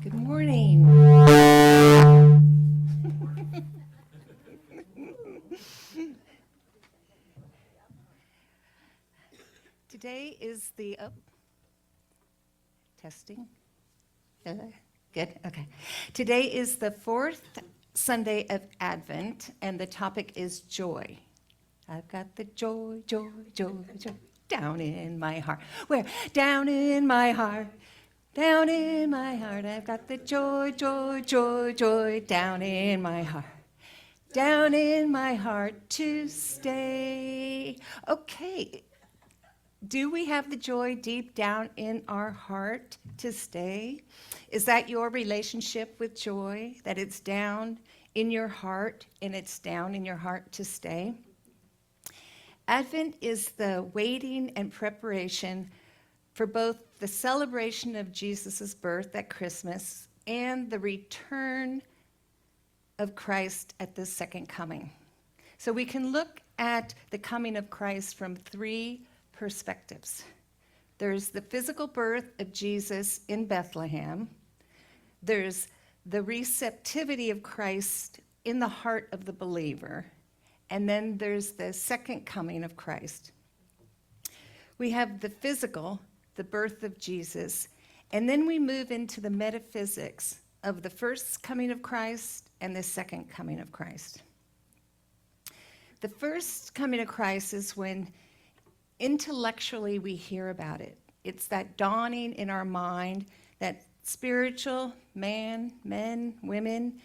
Good morning. Today is the testing. Good. Okay. Today is the fourth Sunday of Advent, and the topic is joy. I've got the joy, joy, joy, joy down in my heart. Where? Down in my heart. Down in my heart, I've got the joy, joy, joy, joy down in my heart. Down in my heart to stay. Okay, do we have the joy deep down in our heart to stay? Is that your relationship with joy, that it's down in your heart and it's down in your heart to stay? Advent is the waiting and preparation for both the celebration of Jesus' birth at Christmas and the return of Christ at the second coming. So we can look at the coming of Christ from three perspectives. There's the physical birth of Jesus in Bethlehem. There's the receptivity of Christ in the heart of the believer. And then there's the second coming of Christ. We have the physical, the birth of Jesus, and then we move into the metaphysics of the first coming of Christ and the second coming of Christ. The first coming of Christ is when intellectually we hear about it. It's that dawning in our mind that spiritual men, women,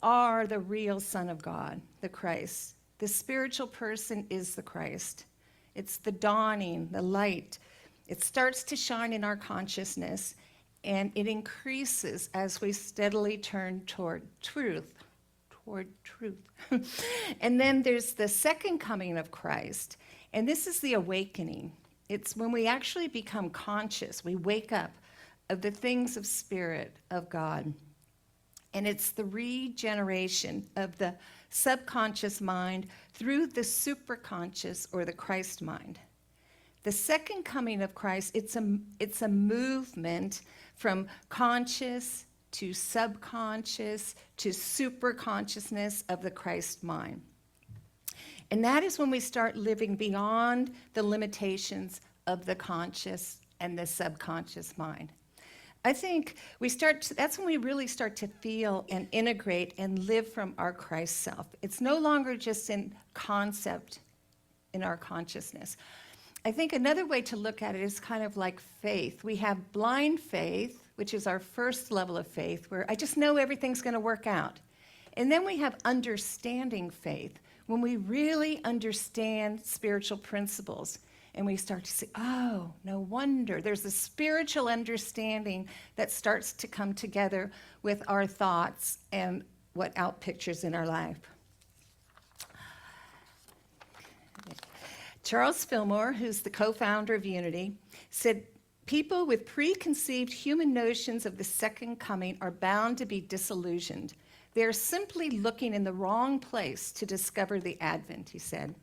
are the real Son of God, the Christ. The spiritual person is the Christ. It's the dawning, the light. It starts to shine in our consciousness, and it increases as we steadily turn toward truth. And then there's the second coming of Christ, and this is the awakening. It's when we actually become conscious, we wake up of the things of spirit of God. And it's the regeneration of the subconscious mind through the superconscious or the Christ mind. The second coming of Christ, it's a movement from conscious to subconscious to superconsciousness of the Christ mind. And that is when we start living beyond the limitations of the conscious and the subconscious mind. I think that's when we really start to feel and integrate and live from our Christ self. It's no longer just in concept in our consciousness. I think another way to look at it is kind of like faith. We have blind faith, which is our first level of faith, where I just know everything's going to work out. And then we have understanding faith, when we really understand spiritual principles. And we start to say, oh, no wonder. There's a spiritual understanding that starts to come together with our thoughts and what outpictures in our life. Charles Fillmore, who's the co-founder of Unity, said, people with preconceived human notions of the second coming are bound to be disillusioned. They're simply looking in the wrong place to discover the Advent, he said.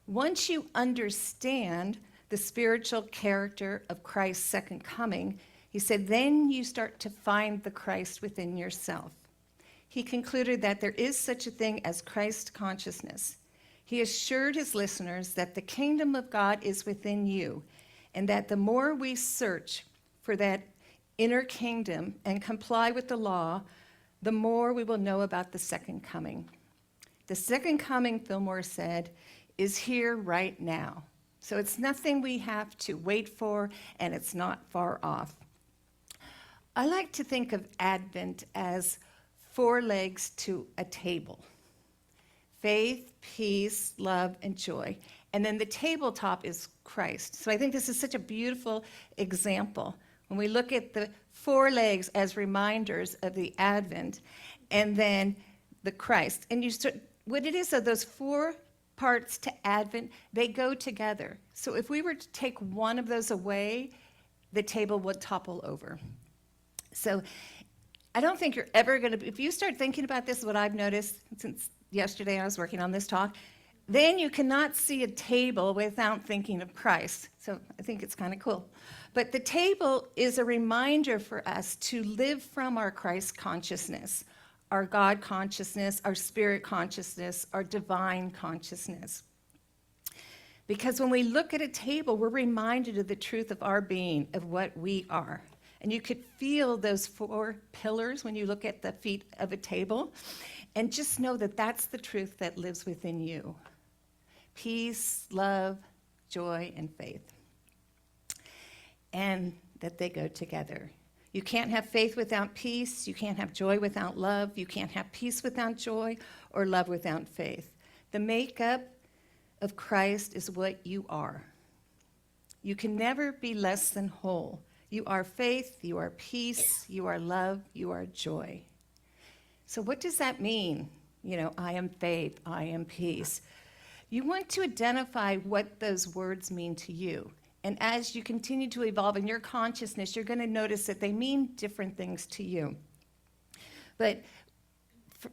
Once you understand the spiritual character of Christ's second coming, he said, then you start to find the Christ within yourself. He concluded that there is such a thing as Christ consciousness. He assured his listeners that the kingdom of God is within you, and that the more we search for that inner kingdom and comply with the law, the more we will know about the second coming. The second coming, Fillmore said, is here right now. So it's nothing we have to wait for, and it's not far off. I like to think of Advent as 4 legs to a table: faith, peace, love, and joy. And then the tabletop is Christ. So I think this is such a beautiful example when we look at the 4 legs as reminders of the Advent, and then the Christ. And what it is, so those 4 parts to Advent, they go together. So if we were to take one of those away, the table would topple over. So I don't think you're ever going to, if you start thinking about this, what I've noticed since yesterday I was working on this talk, Then you cannot see a table without thinking of Christ. So I think it's kind of cool. But the table is a reminder for us to live from our Christ consciousness, our God consciousness, our spirit consciousness, our divine consciousness. Because when we look at a table, we're reminded of the truth of our being, of what we are. And you could feel those 4 pillars when you look at the feet of a table. And just know that that's the truth that lives within you. Peace, love, joy, and faith. And that they go together. You can't have faith without peace. You can't have joy without love. You can't have peace without joy or love without faith. The makeup of Christ is what you are. You can never be less than whole. You are faith, you are peace, you are love, you are joy. So what does that mean? I am faith, I am peace. You want to identify what those words mean to you. And as you continue to evolve in your consciousness, you're going to notice that they mean different things to you. But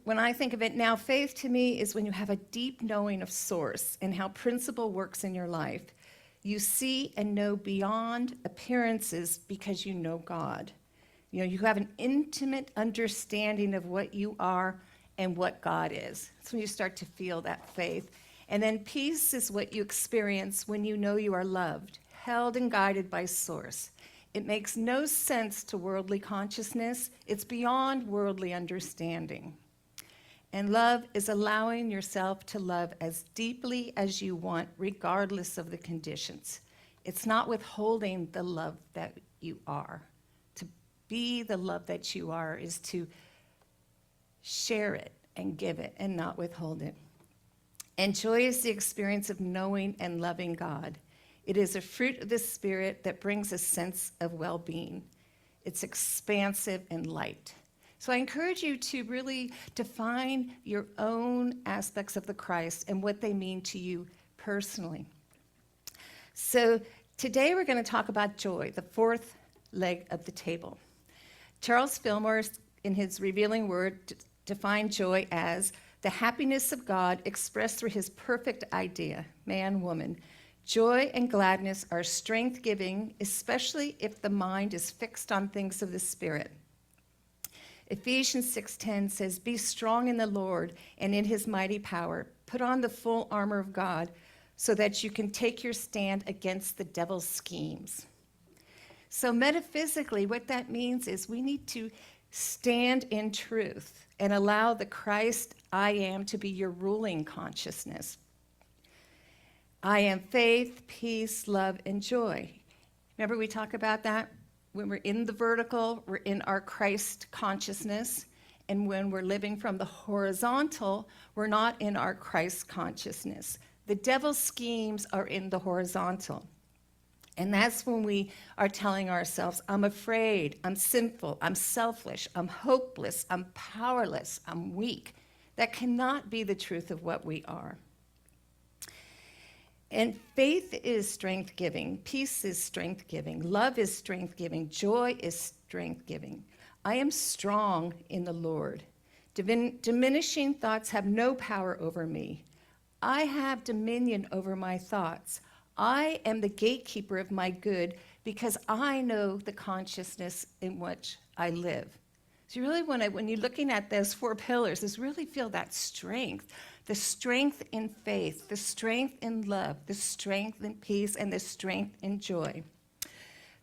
when I think of it now, faith to me is when you have a deep knowing of source and how principle works in your life. You see and know beyond appearances because you know God. You have an intimate understanding of what you are and what God is. That's when you start to feel that faith. And then peace is what you experience when you know you are loved, held and guided by source. It makes no sense to worldly consciousness. It's beyond worldly understanding. And love is allowing yourself to love as deeply as you want, regardless of the conditions. It's not withholding the love that you are. To be the love that you are is to share it and give it and not withhold it. And joy is the experience of knowing and loving God. It is a fruit of the Spirit that brings a sense of well-being. It's expansive and light. So I encourage you to really define your own aspects of the Christ and what they mean to you personally. So today we're going to talk about joy, the 4th leg of the table. Charles Fillmore, in his revealing word, defined joy as the happiness of God expressed through his perfect idea, man, woman. Joy and gladness are strength-giving, especially if the mind is fixed on things of the Spirit. Ephesians 6:10 says, "Be strong in the Lord and in his mighty power. Put on the full armor of God so that you can take your stand against the devil's schemes." So metaphysically, what that means is we need to stand in truth and allow the Christ I am to be your ruling consciousness. I am faith, peace, love, and joy. Remember we talk about that? When we're in the vertical, we're in our Christ consciousness. And when we're living from the horizontal, we're not in our Christ consciousness. The devil's schemes are in the horizontal. And that's when we are telling ourselves, I'm afraid, I'm sinful, I'm selfish, I'm hopeless, I'm powerless, I'm weak. That cannot be the truth of what we are. And faith is strength-giving, peace is strength-giving, love is strength-giving, joy is strength-giving. I am strong in the Lord. Diminishing thoughts have no power over me. I have dominion over my thoughts. I am the gatekeeper of my good because I know the consciousness in which I live. So you really want to, when you're looking at those 4 pillars, is really feel that strength. The strength in faith, the strength in love, the strength in peace, and the strength in joy.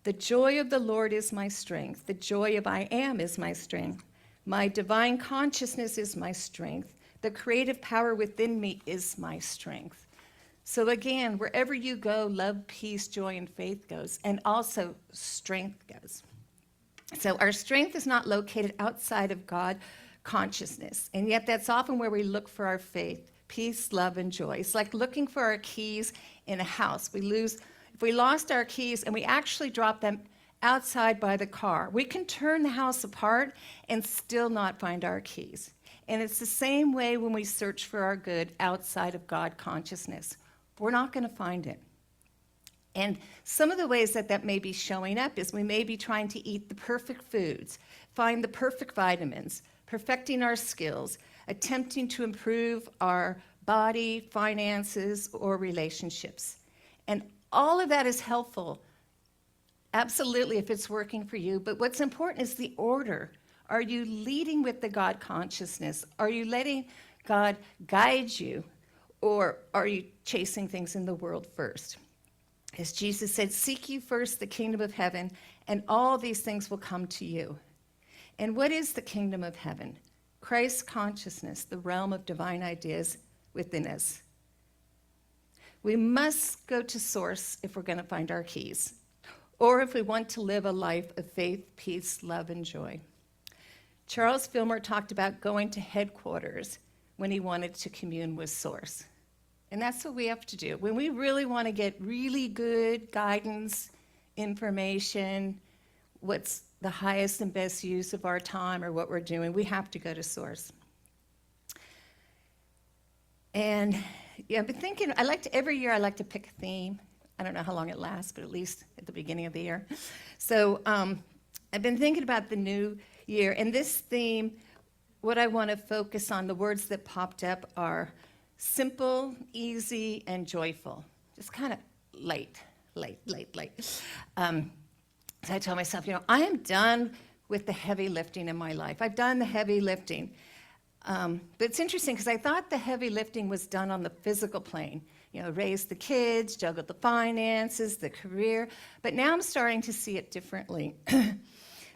The joy of the Lord is my strength. The joy of I am is my strength. My divine consciousness is my strength. The creative power within me is my strength. So again, wherever you go, love, peace, joy, and faith goes, and also strength goes. So our strength is not located outside of God consciousness, and yet that's often where we look for our faith, peace, love, and joy. It's like looking for our keys in a house. If we lost our keys and we actually drop them outside by the car, we can turn the house apart and still not find our keys. And it's the same way when we search for our good outside of God consciousness. We're not going to find it. And some of the ways that may be showing up is we may be trying to eat the perfect foods, find the perfect vitamins, perfecting our skills, attempting to improve our body, finances, or relationships. And all of that is helpful, absolutely, if it's working for you. But what's important is the order. Are you leading with the God consciousness? Are you letting God guide you? Or are you chasing things in the world first? As Jesus said, seek ye first the kingdom of heaven, and all these things will come to you. And what is the kingdom of heaven? Christ consciousness, the realm of divine ideas within us. We must go to source if we're going to find our keys, or if we want to live a life of faith, peace, love, and joy. Charles Fillmore talked about going to headquarters when he wanted to commune with source. And that's what we have to do. When we really want to get really good guidance, information, what's the highest and best use of our time or what we're doing, we have to go to source. And I've been thinking, every year I like to pick a theme. I don't know how long it lasts, but at least at the beginning of the year. So I've been thinking about the new year, and this theme, what I want to focus on, the words that popped up are simple, easy, and joyful. Just kind of light. So I told myself, I am done with the heavy lifting in my life. I've done the heavy lifting. But it's interesting because I thought the heavy lifting was done on the physical plane. Raise the kids, juggle the finances, the career. But now I'm starting to see it differently.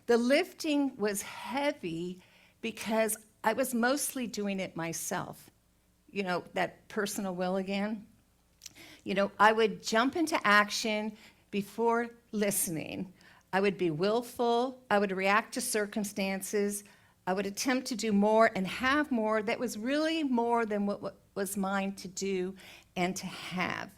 The lifting was heavy because I was mostly doing it myself. That personal will again. I would jump into action before listening. I would be willful. I would react to circumstances. I would attempt to do more and have more that was really more than what was mine to do and to have.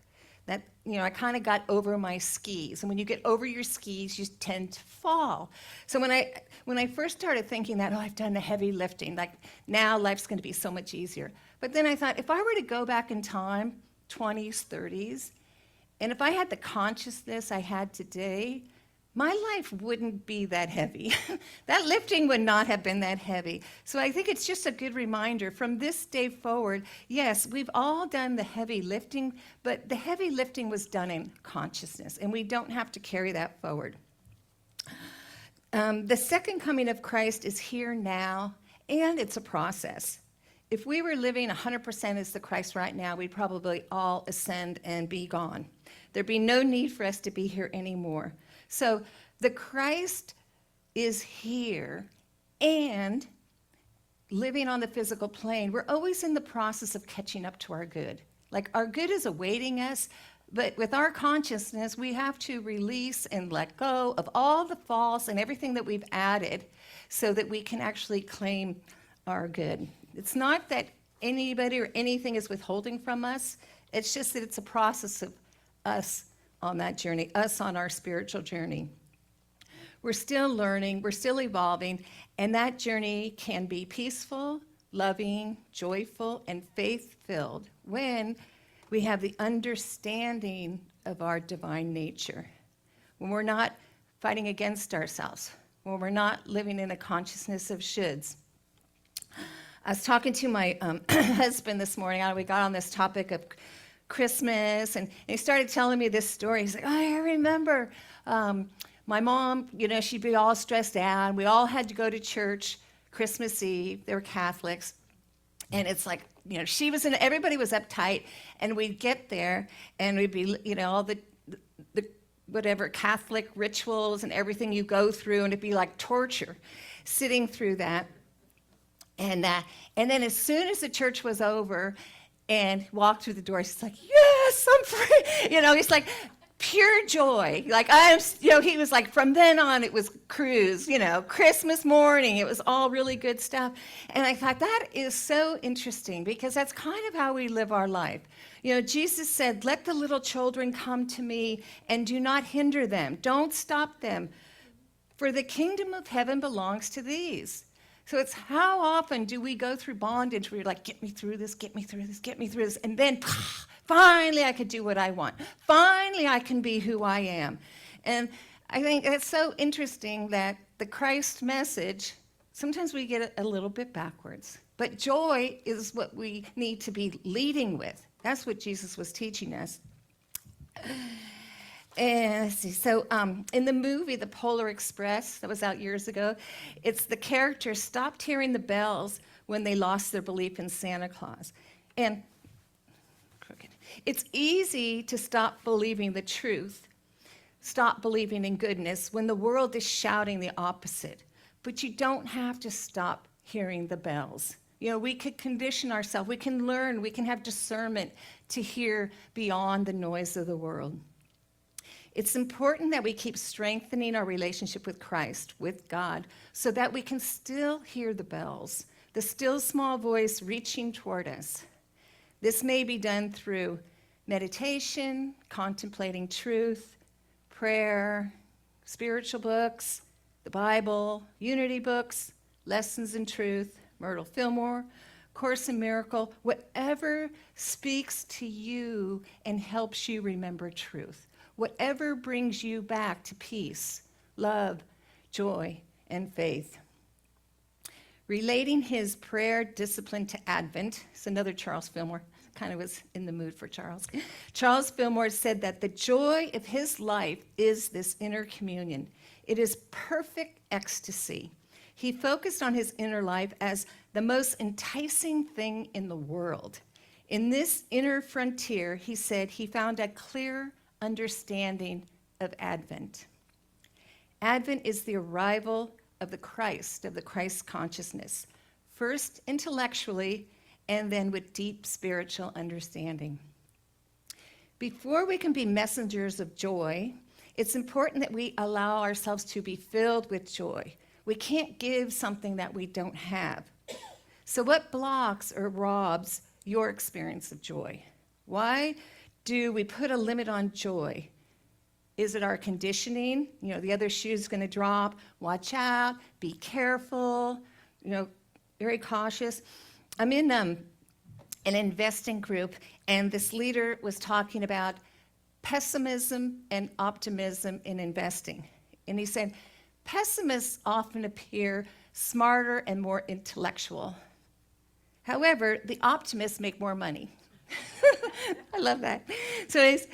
That, I kind of got over my skis. And when you get over your skis, you tend to fall. So when I first started thinking that, I've done the heavy lifting, like now life's going to be so much easier. But then I thought, if I were to go back in time, 20s, 30s, and if I had the consciousness I had today, my life wouldn't be that heavy. That lifting would not have been that heavy. So I think it's just a good reminder from this day forward, yes, we've all done the heavy lifting, but the heavy lifting was done in consciousness, and we don't have to carry that forward. The second coming of Christ is here now, and it's a process. If we were living 100% as the Christ right now, we'd probably all ascend and be gone. There'd be no need for us to be here anymore. So the Christ is here and living on the physical plane. We're always in the process of catching up to our good. Like our good is awaiting us, but with our consciousness, we have to release and let go of all the false and everything that we've added so that we can actually claim our good. It's not that anybody or anything is withholding from us. It's just that it's a process of us on that journey, us on our spiritual journey. We're still learning, we're still evolving, and that journey can be peaceful, loving, joyful, and faith-filled when we have the understanding of our divine nature, when we're not fighting against ourselves, when we're not living in a consciousness of shoulds. I was talking to my husband this morning. We got on this topic of Christmas, and he started telling me this story. He's like, I remember my mom, she'd be all stressed out, and we all had to go to church Christmas Eve. They were Catholics. And it's like, everybody was uptight, and we'd get there, and we'd be, all the whatever Catholic rituals and everything you go through, and it'd be like torture sitting through that. And then as soon as the church was over and walked through the door, he's like, yes, I'm free. He's like, pure joy. Like, he was like, from then on, it was cruise, Christmas morning. It was all really good stuff. And I thought that is so interesting because that's kind of how we live our life. Jesus said, let the little children come to me and do not hinder them. Don't stop them. For the kingdom of heaven belongs to these. So it's how often do we go through bondage where you're like, get me through this, get me through this, get me through this, and then finally I could do what I want. Finally I can be who I am. And I think that's so interesting that the Christ message, sometimes we get it a little bit backwards. But joy is what we need to be leading with. That's what Jesus was teaching us. And let's see, so in the movie, The Polar Express, that was out years ago, it's the characters stopped hearing the bells when they lost their belief in Santa Claus. And it's easy to stop believing the truth, stop believing in goodness when the world is shouting the opposite. But you don't have to stop hearing the bells. You know, we could condition ourselves, we can learn, we can have discernment to hear beyond the noise of the world. It's important that we keep strengthening our relationship with Christ, with God, so that we can still hear the bells, the still small voice reaching toward us. This may be done through meditation, contemplating truth, prayer, spiritual books, the Bible, unity books, lessons in truth, Myrtle Fillmore, Course in Miracle, whatever speaks to you and helps you remember truth. Whatever brings you back to peace, love, joy, and faith. Relating his prayer discipline to Advent, it's another Charles Fillmore, kind of was in the mood for Charles. Charles Fillmore said that the joy of his life is this inner communion. It is perfect ecstasy. He focused on his inner life as the most enticing thing in the world. In this inner frontier, he said he found a clear understanding of Advent. Advent is the arrival of the Christ consciousness, first intellectually and then with deep spiritual understanding. Before we can be messengers of joy, it's important that we allow ourselves to be filled with joy. We can't give something that we don't have. So what blocks or robs your experience of joy? Why do we put a limit on joy? Is it our conditioning? You know, the other shoe's going to drop. Watch out. Be careful. You know, very cautious. I'm in an investing group, and this leader was talking about pessimism and optimism in investing. And he said, pessimists often appear smarter and more intellectual. However, the optimists make more money. I love that. So it's,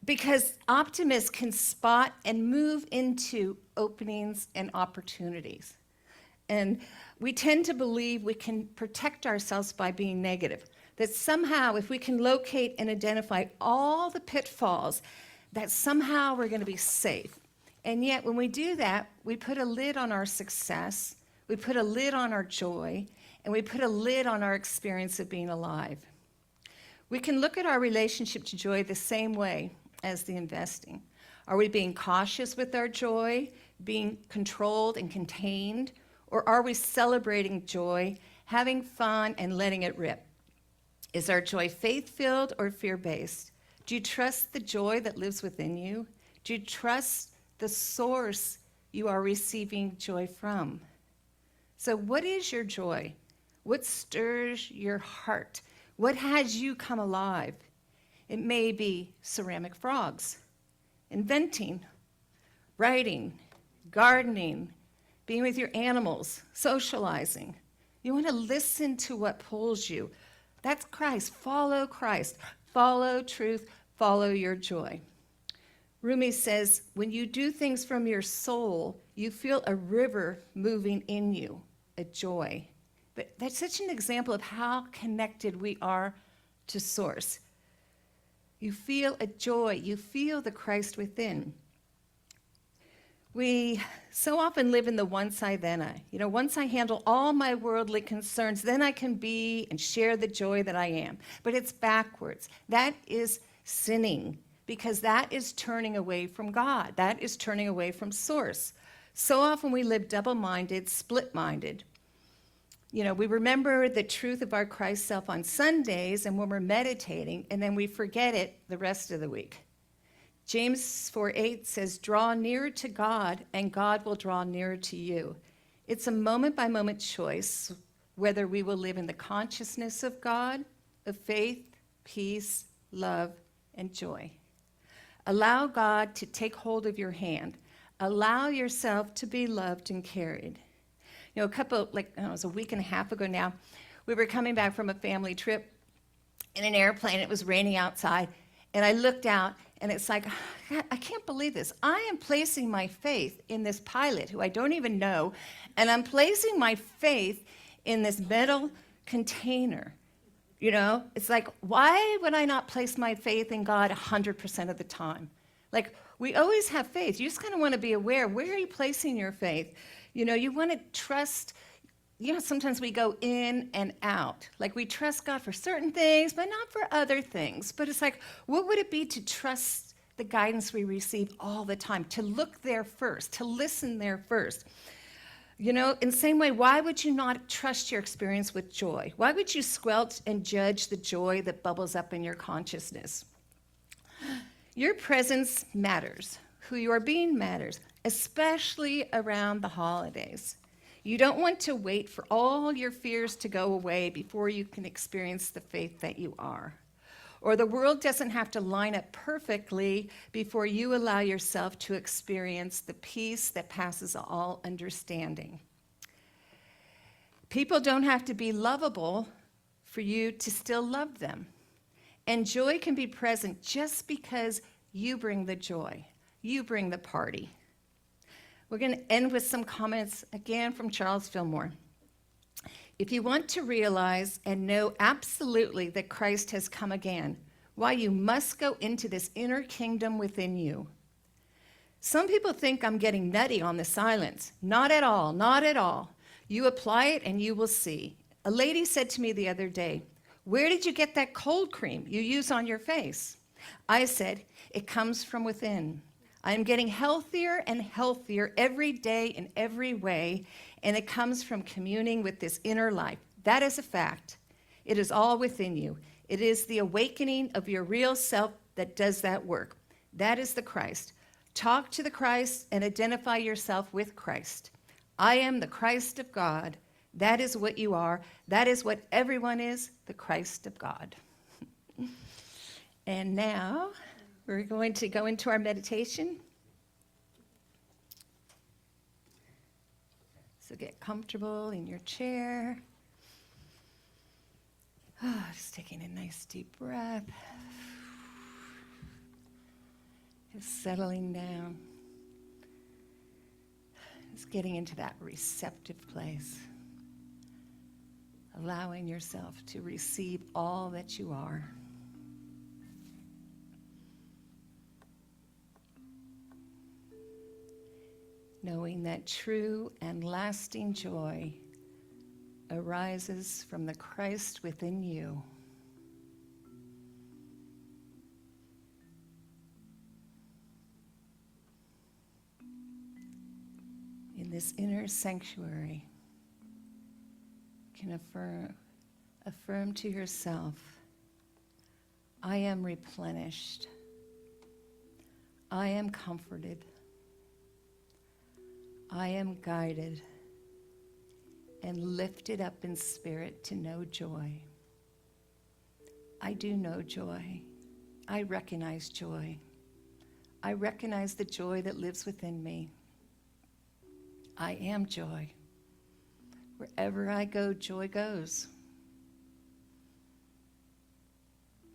because optimists can spot and move into openings and opportunities. And we tend to believe we can protect ourselves by being negative. That somehow, if we can locate and identify all the pitfalls, that somehow we're going to be safe. And yet, when we do that, we put a lid on our success, we put a lid on our joy, and we put a lid on our experience of being alive. We can look at our relationship to joy the same way as the investing. Are we being cautious with our joy, being controlled and contained, or are we celebrating joy, having fun, and letting it rip? Is our joy faith-filled or fear-based? Do you trust the joy that lives within you? Do you trust the source you are receiving joy from? So what is your joy? What stirs your heart? What has you come alive? It may be ceramic frogs, inventing, writing, gardening, being with your animals, socializing. You want to listen to what pulls you. That's Christ. Follow truth, follow your joy. Rumi says, when you do things from your soul, you feel a river moving in you, a joy. But that's such an example of how connected we are to Source. You feel a joy. You feel the Christ within. We so often live in the once I, then I. You know, once I handle all my worldly concerns, then I can be and share the joy that I am. But it's backwards. That is sinning, because that is turning away from God. That is turning away from Source. So often we live double-minded, split-minded. You know, we remember the truth of our Christ self on Sundays and when we're meditating, and then we forget it the rest of the week. James 4:8 says, draw nearer to God, and God will draw nearer to you. It's a moment-by-moment choice whether we will live in the consciousness of God, of faith, peace, love, and joy. Allow God to take hold of your hand. Allow yourself to be loved and carried. You know, it was a week and a half ago now, we were coming back from a family trip in an airplane. It was raining outside, and I looked out, and it's like, God, I can't believe this. I am placing my faith in this pilot who I don't even know, and I'm placing my faith in this metal container. You know, it's like, why would I not place my faith in God 100% of the time? Like, we always have faith. You just kind of want to be aware, where are you placing your faith? You know, you want to trust. You know, sometimes we go in and out. Like, we trust God for certain things, but not for other things. But it's like, what would it be to trust the guidance we receive all the time, to look there first, to listen there first? You know, in the same way, why would you not trust your experience with joy? Why would you squelch and judge the joy that bubbles up in your consciousness? Your presence matters. Who you are being matters, especially around the holidays. You don't want to wait for all your fears to go away before you can experience the faith that you are. Or the world doesn't have to line up perfectly before you allow yourself to experience the peace that passes all understanding. People don't have to be lovable for you to still love them. And joy can be present just because you bring the joy. You bring the party. We're going to end with some comments again from Charles Fillmore. If you want to realize and know absolutely that Christ has come again, why, you must go into this inner kingdom within you. Some people think I'm getting nutty on the silence. Not at all, not at all. You apply it and you will see. A lady said to me the other day, "Where did you get that cold cream you use on your face?" I said, "It comes from within. I am getting healthier and healthier every day in every way, and it comes from communing with this inner life. That is a fact. It is all within you. It is the awakening of your real self that does that work. That is the Christ. Talk to the Christ and identify yourself with Christ. I am the Christ of God. That is what you are. That is what everyone is, the Christ of God." And now we're going to go into our meditation. So get comfortable in your chair. Just taking a nice deep breath. Just settling down. Just getting into that receptive place. Allowing yourself to receive all that you are. Knowing that true and lasting joy arises from the Christ within you. In this inner sanctuary, you can affirm to yourself, I am replenished. I am comforted. I am guided and lifted up in spirit to know joy. I do know joy. I recognize joy. I recognize the joy that lives within me. I am joy. Wherever I go, joy goes.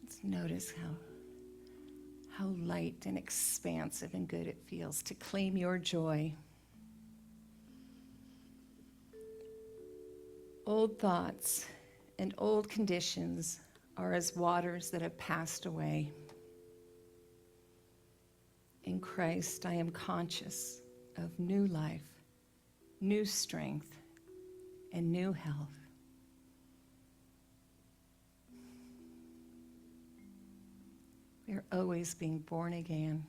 Let's notice how light and expansive and good it feels to claim your joy. Old thoughts and old conditions are as waters that have passed away. In Christ, I am conscious of new life, new strength, and new health. We are always being born again,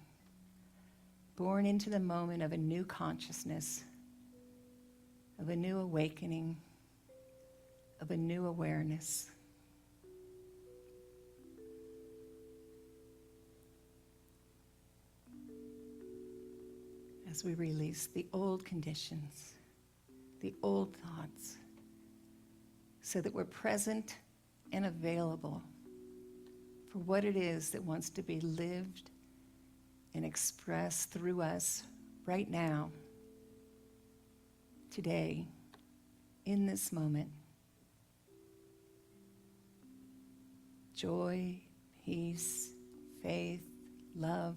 born into the moment of a new consciousness, of a new awakening, of a new awareness. As we release the old conditions, the old thoughts, so that we're present and available for what it is that wants to be lived and expressed through us right now, today, in this moment. Joy, peace, faith, love.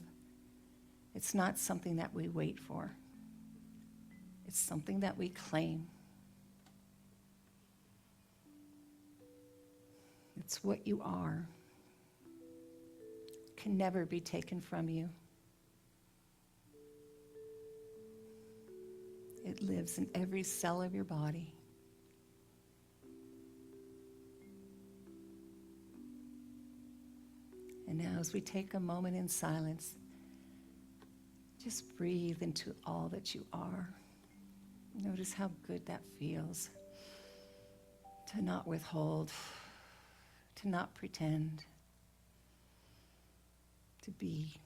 It's not something that we wait for. It's something that we claim. It's what you are. It can never be taken from you. It lives in every cell of your body. And now as we take a moment in silence, just breathe into all that you are. Notice how good that feels to not withhold, to not pretend, to be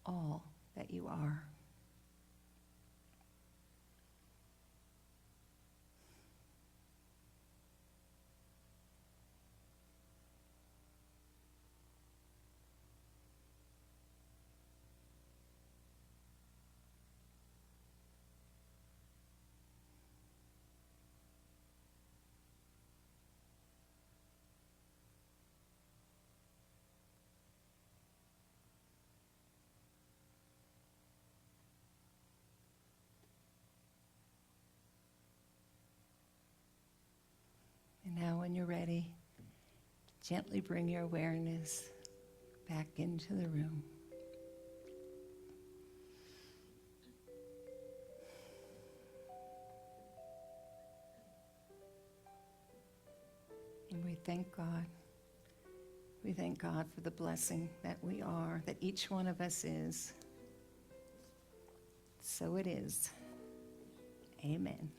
all that you are. And now when you're ready, gently bring your awareness back into the room. And we thank God. We thank God for the blessing that we are, that each one of us is. So it is. Amen.